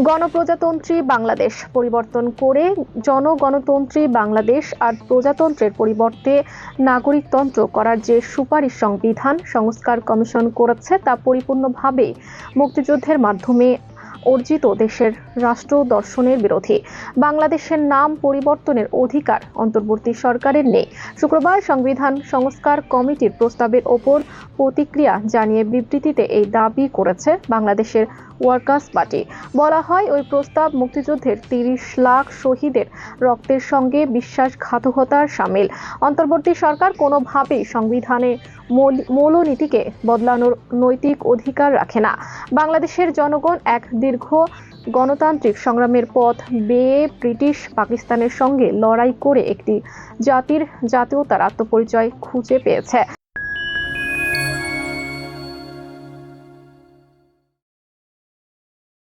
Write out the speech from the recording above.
গণপ্রজাতন্ত্রী বাংলাদেশ পরিবর্তন করে জনগণতন্ত্রী বাংলাদেশ আর প্রজাতন্ত্রের পরিবর্তে নাগরিকতন্ত্র করার যে সুপারিশ সংবিধান সংস্কার কমিশন করেছে তা পরিপূর্ণভাবে মুক্তিযুদ্ধের মাধ্যমে অর্জিত দেশের রাষ্ট্র দর্শনের বিরোধী। বাংলাদেশের নাম পরিবর্তনের অধিকার অন্তর্বর্তী সরকারের নেই। শুক্রবার সংবিধান সংস্কার কমিটির প্রস্তাবের ওপর প্রতিক্রিয়া জানিয়ে বিবৃতিতে এই দাবি করেছে বাংলাদেশের ওয়ার্কার্স পার্টি। বলা হয়, ওই প্রস্তাব মুক্তিযুদ্ধের ৩০ লাখ শহীদের রক্তের সঙ্গে বিশ্বাসঘাতকতার শামিল। অন্তর্বর্তী সরকার কোনোভাবেই সংবিধানে মূলনীতিকে বদলানোর নৈতিক অধিকার রাখে না। বাংলাদেশের জনগণ এক দীর্ঘ গণতান্ত্রিক সংগ্রামের পথ বেয়ে ব্রিটিশ পাকিস্তানের সঙ্গে লড়াই করে একটি জাতির জাতীয়তার আত্মপরিচয় খুঁজে পেয়েছে।